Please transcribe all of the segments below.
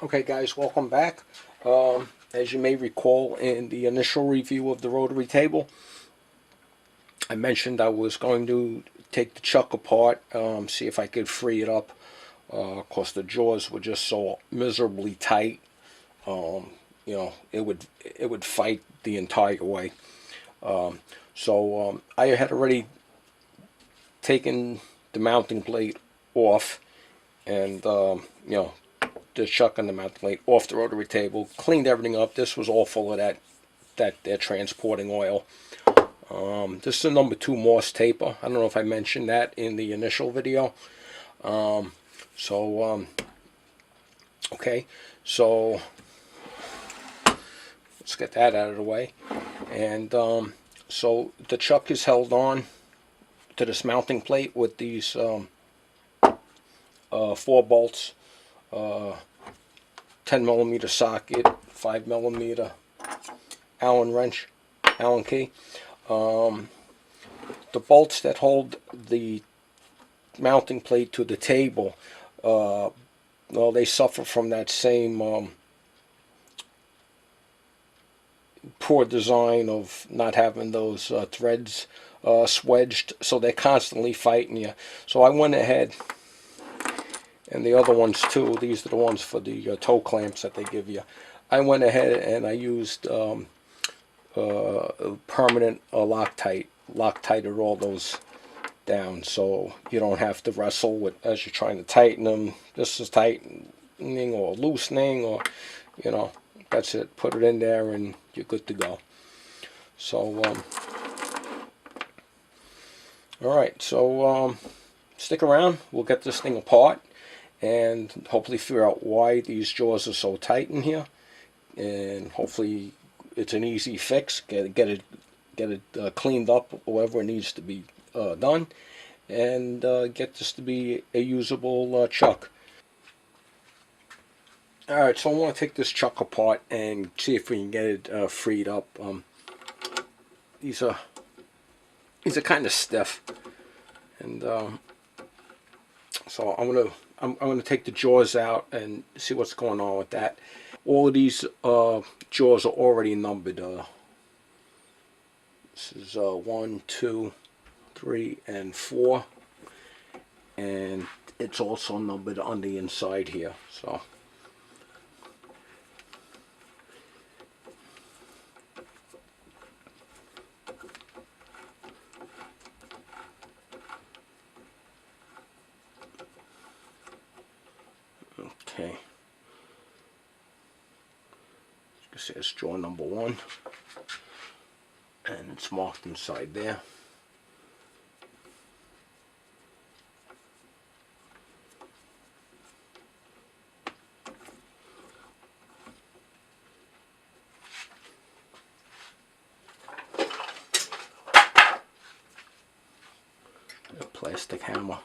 Okay guys, welcome back. As you may recall in the initial review of the rotary table, I mentioned I was going to take the chuck apart, see if I could free it up. Of course the jaws were just so miserably tight. It would fight the entire way. I had already taken the mounting plate off and the chuck and the mounting plate off the rotary table, cleaned everything up. This was all full of that they're transporting oil. This is a number 2 Morse taper. I don't know if I mentioned that in the initial video. Okay, so let's get that out of the way. And so the chuck is held on to this mounting plate with these 4 bolts, 10mm socket, 5mm Allen wrench, Allen key. The bolts that hold the mounting plate to the table, well, they suffer from that same poor design of not having those threads swedged, so they're constantly fighting you. So I went ahead, and the other ones too, these are the ones for the toe clamps that they give you. I went ahead and I used permanent Loctited all those down, so you don't have to wrestle with as you're trying to tighten them. This is tightening or loosening, or that's it. Put it in there and you're good to go. So alright, so stick around. We'll get this thing apart and hopefully figure out why these jaws are so tight in here, and hopefully it's an easy fix. Get it cleaned up, whatever it needs to be done, and get this to be a usable chuck. Alright, so I want to take this chuck apart and see if we can get it freed up. These are kind of stiff, and so I'm gonna take the jaws out and see what's going on with that. All of these jaws are already numbered. This is 1, 2, 3, and 4, and it's also numbered on the inside here. So okay, you can see it's jaw number 1, and it's marked inside there. A plastic hammer.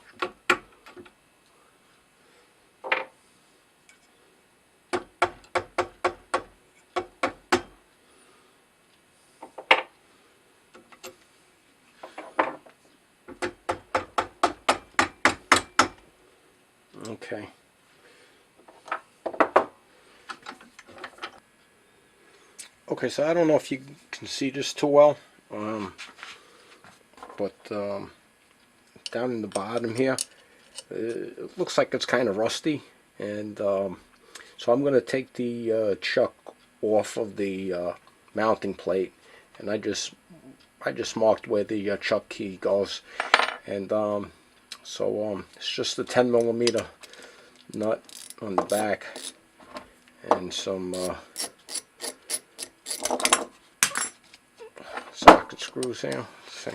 Okay. Okay, so I don't know if you can see this too well, but down in the bottom here, it looks like it's kind of rusty, and so I'm going to take the chuck off of the mounting plate, and I just marked where the chuck key goes, and it's just a 10mm nut on the back and some socket screws here. Let's see.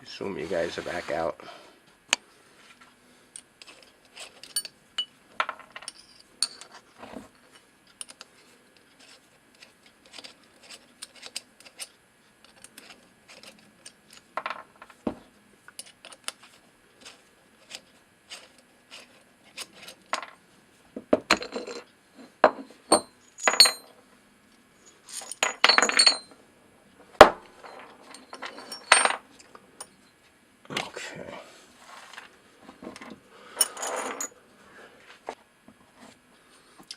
Assume you guys are back out.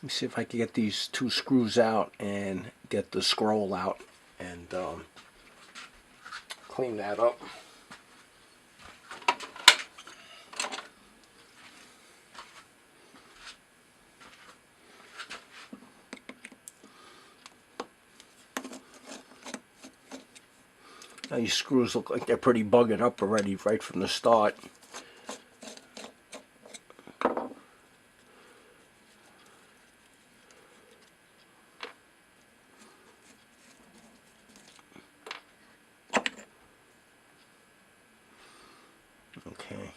me see if I can get these two screws out and get the scroll out and clean that up. Now these screws look like they're pretty buggered up already right from the start. Okay,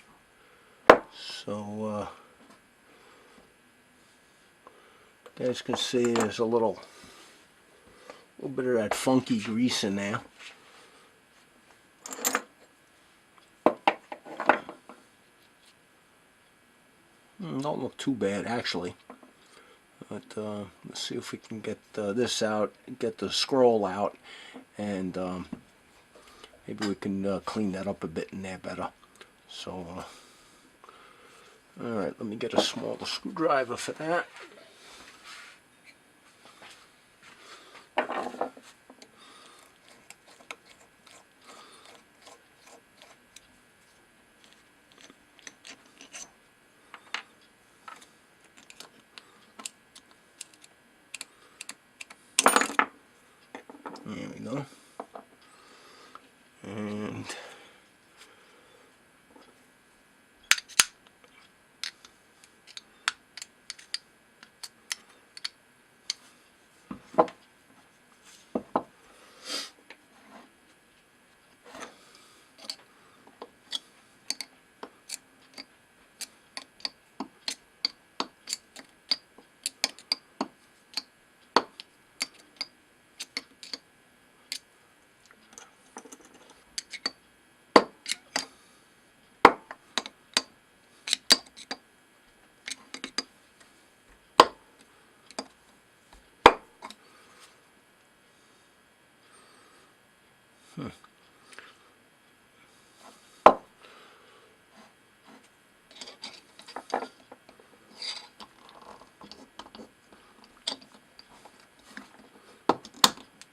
so you guys can see there's a little bit of that funky grease in there. Don't look too bad actually, but let's see if we can get this out, get the scroll out, and maybe we can clean that up a bit in there better. So alright, let me get a smaller screwdriver for that. There we go. And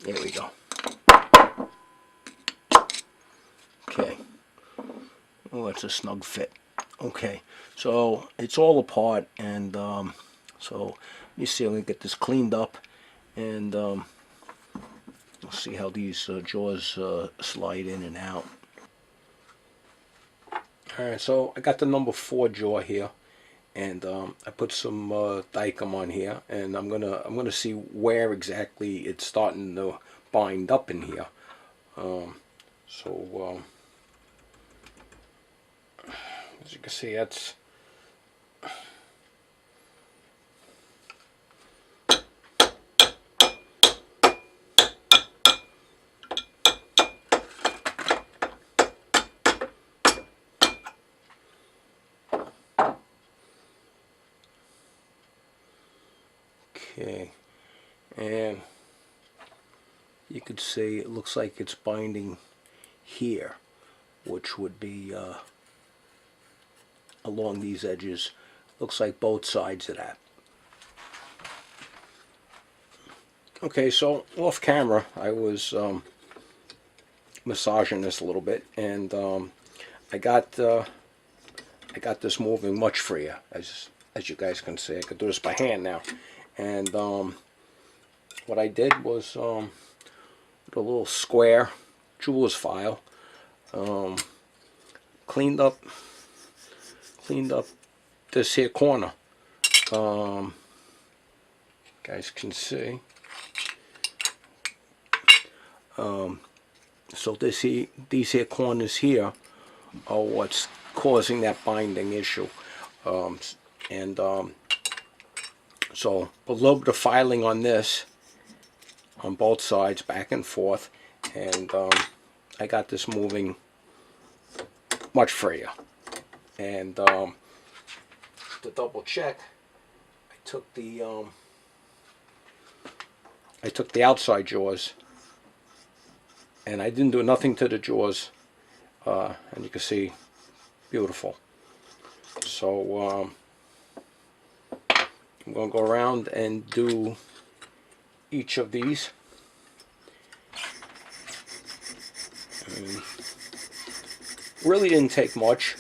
there we go. Okay. Oh, that's a snug fit. Okay, so it's all apart, and so let me see. I'm gonna get this cleaned up, and we'll see how these jaws slide in and out. All right, so I got the number 4 jaw here, and I put some Dykem on here, and I'm gonna see where exactly it's starting to bind up in here. As you can see, that's okay, and you could see it looks like it's binding here, which would be along these edges. Looks like both sides of that. Okay, so off camera I was massaging this a little bit, and I got this moving much freer, as you guys can see. I could do this by hand now, and what I did was with a little square jeweler's file, cleaned up this here corner. Guys can see. So these here corners here are what's causing that binding issue, so a little bit of filing on this on both sides, back and forth, and I got this moving much freer. And to double check, I took the outside jaws, and I didn't do nothing to the jaws, and you can see, beautiful. So I'm going to go around and do each of these. And really didn't take much.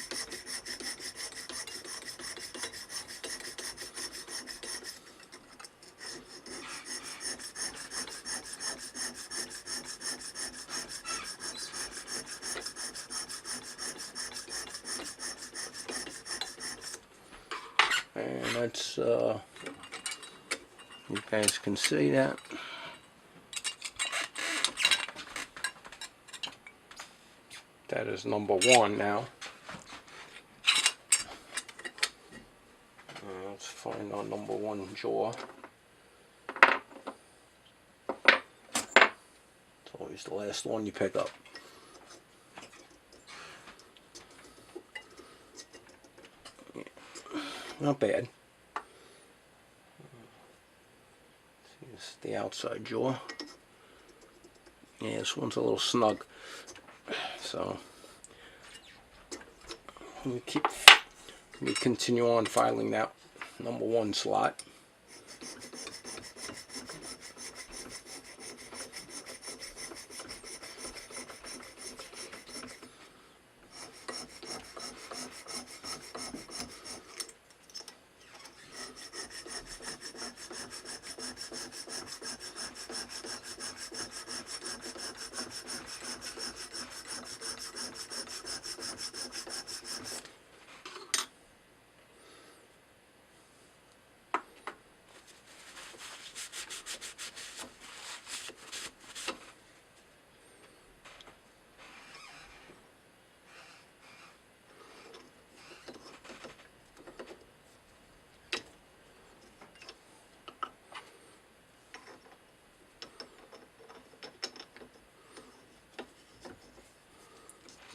And that's, you guys can see that. That is number 1 now. Let's find our number 1 jaw. It's always the last one you pick up. Yeah. Not bad. Here's the outside jaw. Yeah, this one's a little snug. So we continue on filing that number 1 slot.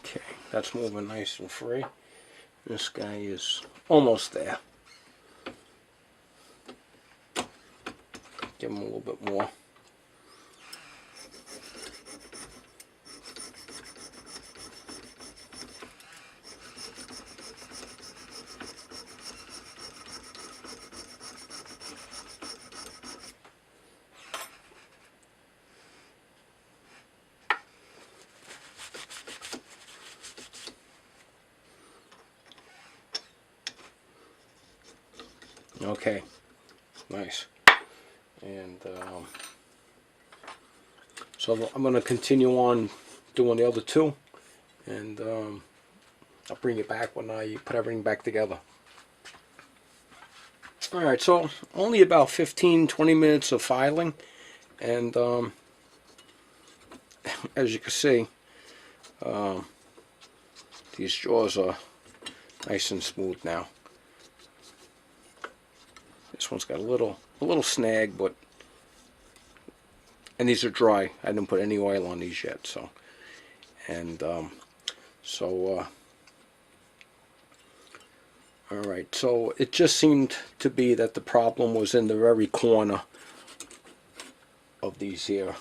Okay, that's moving nice and free. This guy is almost there. Give him a little bit more. Okay, nice. And so I'm going to continue on doing the other 2, and I'll bring it back when I put everything back together. Alright, so only about 15-20 minutes of filing, and as you can see, these jaws are nice and smooth now. This one's got a little snag, but, and these are dry. I didn't put any oil on these yet, so, and alright, so it just seemed to be that the problem was in the very corner of these here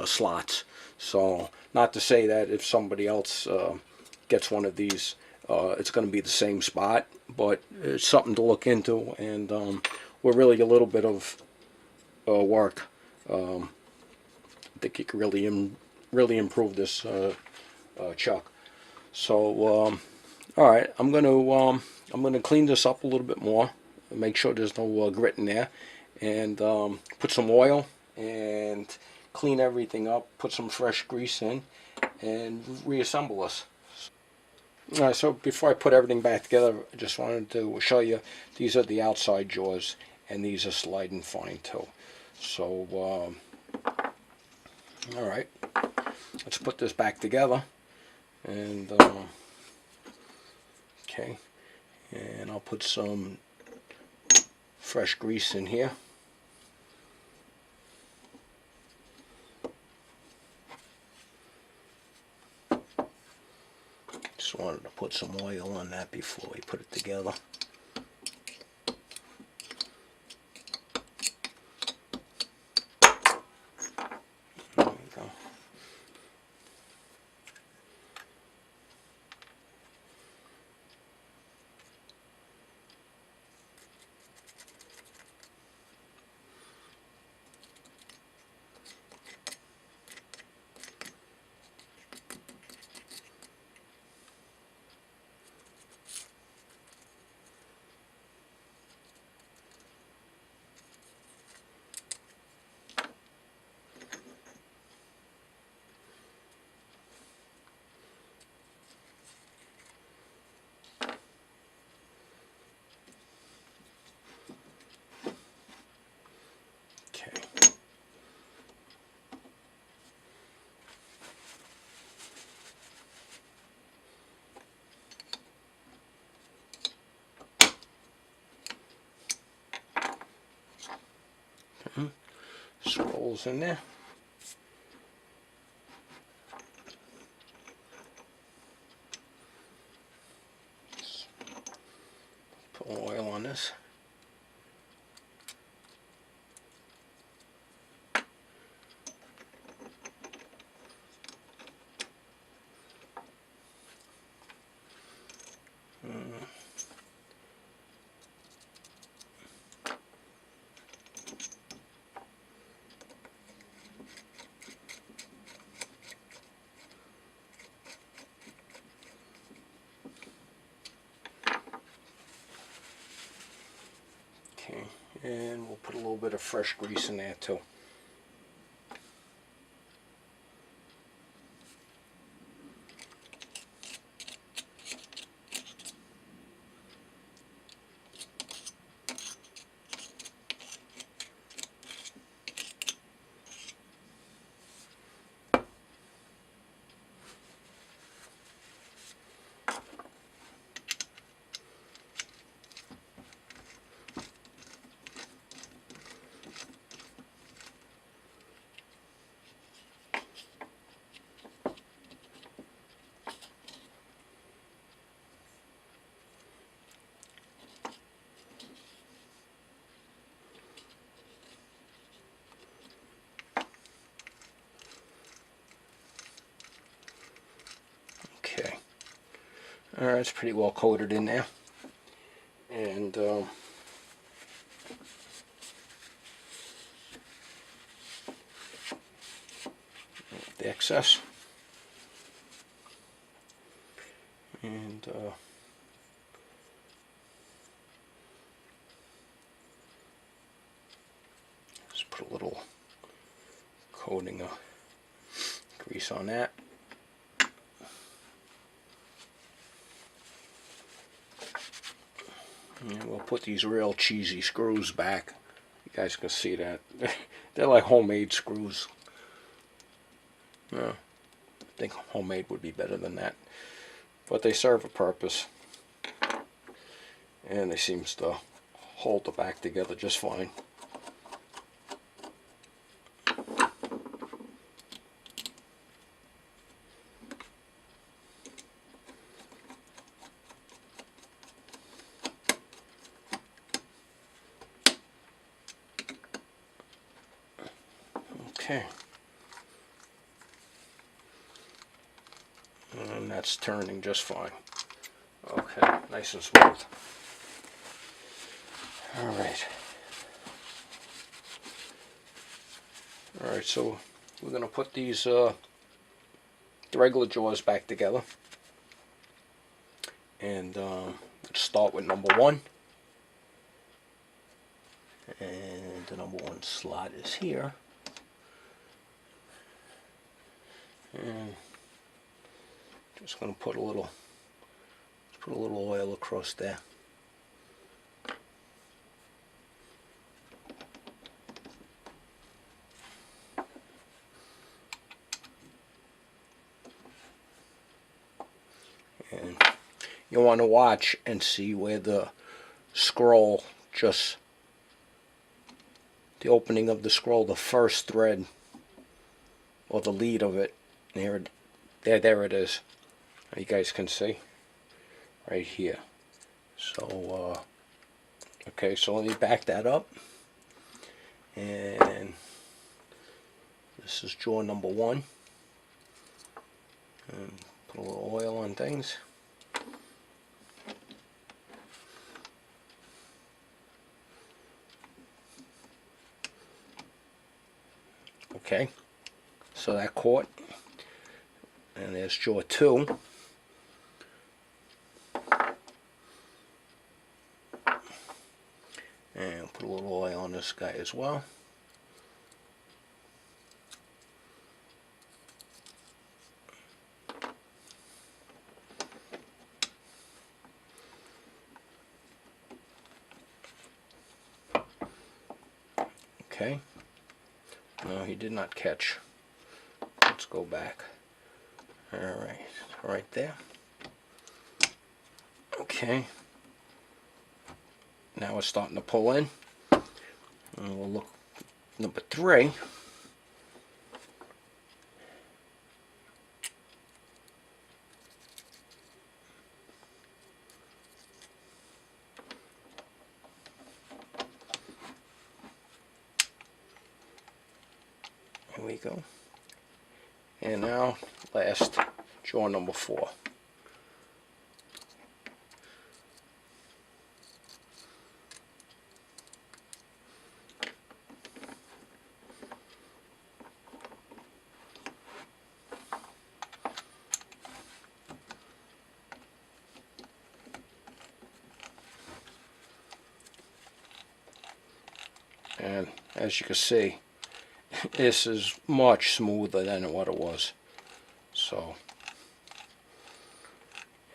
slots. So, not to say that if somebody else gets one of these, it's going to be the same spot, but it's something to look into, and we're really a little bit of work. I think you can really improve this chuck. So, all right, I'm gonna clean this up a little bit more, make sure there's no grit in there, and put some oil and clean everything up, put some fresh grease in, and reassemble this. Alright, so before I put everything back together, I just wanted to show you, these are the outside jaws, and these are sliding fine too. So, alright, let's put this back together, and, okay, and I'll put some fresh grease in here. Just wanted to put some oil on that before we put it together. There we go. holes in there. Put oil on this. Okay, and we'll put a little bit of fresh grease in there too. Okay, alright, it's pretty well coated in there. And the excess. And just put a little coating of grease on that. And we'll put these real cheesy screws back. You guys can see that. They're like homemade screws. I think homemade would be better than that. But they serve a purpose. And they seem to hold the back together just fine. Okay. And that's turning just fine. Okay, nice and smooth. Alright. Alright, so we're going to put these the regular jaws back together. And let's start with number 1. And the number 1 slot is here. And just going to put a little oil across there. And you want to watch and see where the scroll, just the opening of the scroll, the first thread or the lead of it, there it is. You guys can see right here. So okay, so let me back that up, and this is jaw number 1, and put a little oil on things. Okay, so that caught, and there's jaw 2. And put a little oil on this guy as well. Okay. No, he did not catch. Let's go back. Alright, right there. Okay. Now it's starting to pull in. And we'll look number 3. you go. And now last jaw number 4. And as you can see, this is much smoother than what it was. So,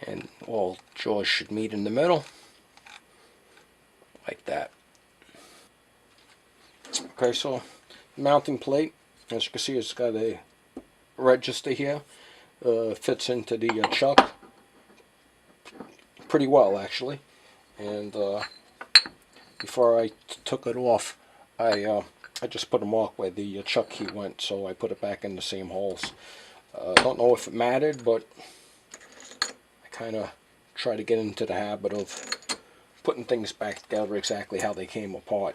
and all jaws should meet in the middle, like that. Okay, so mounting plate, as you can see, it's got a register here. Fits into the chuck pretty well, actually. And before I took it off, I just put a mark where the chuck key went, so I put it back in the same holes. Don't know if it mattered, but I kind of try to get into the habit of putting things back together exactly how they came apart.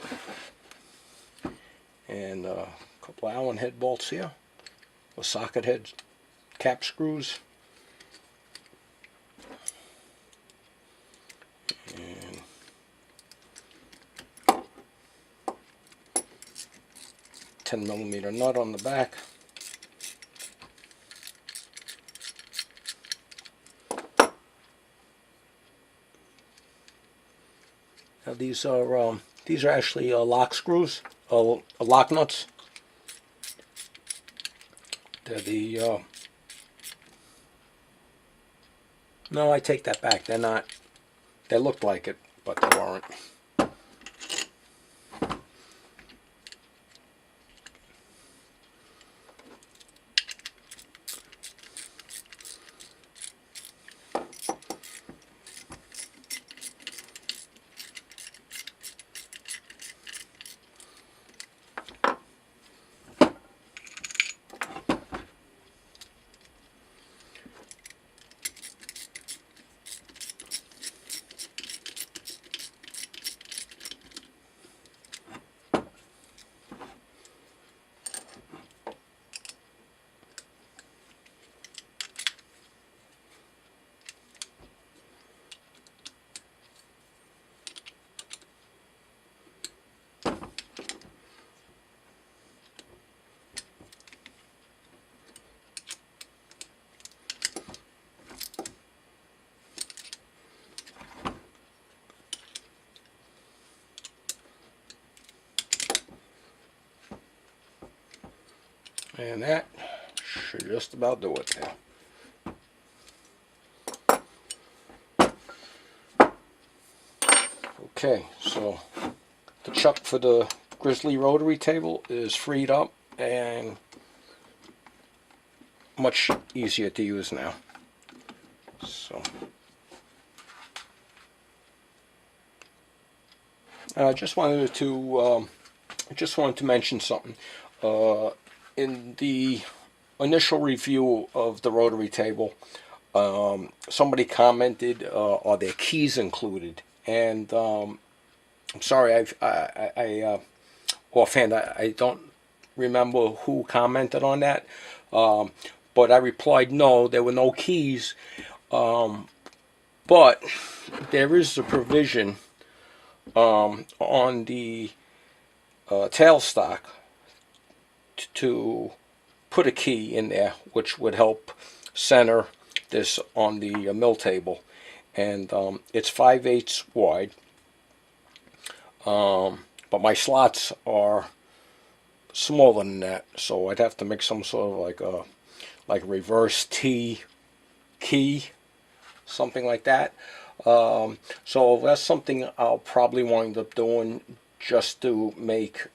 And a couple of Allen head bolts here with socket head cap screws. And 10mm nut on the back. Now these are actually lock screws, lock nuts. They're the no, I take that back. They're not. They looked like it, but they weren't. And that should just about do it there. Okay, so the chuck for the Grizzly Rotary table is freed up and much easier to use now. So I just wanted to mention something. In the initial review of the Rotary table, somebody commented, "Are there keys included?" And I'm sorry, offhand I don't remember who commented on that, but I replied no, there were no keys, but there is a provision on the tailstock to put a key in there, which would help center this on the mill table. And it's 5/8 wide, but my slots are smaller than that, so I'd have to make some sort of like a reverse T key, something like that. So that's something I'll probably wind up doing, just to make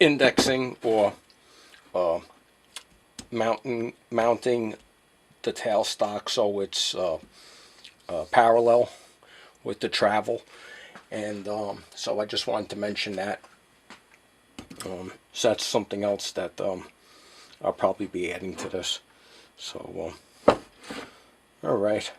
indexing or mounting the tailstock so it's parallel with the travel. And so I just wanted to mention that. So that's something else that I'll probably be adding to this. So all right.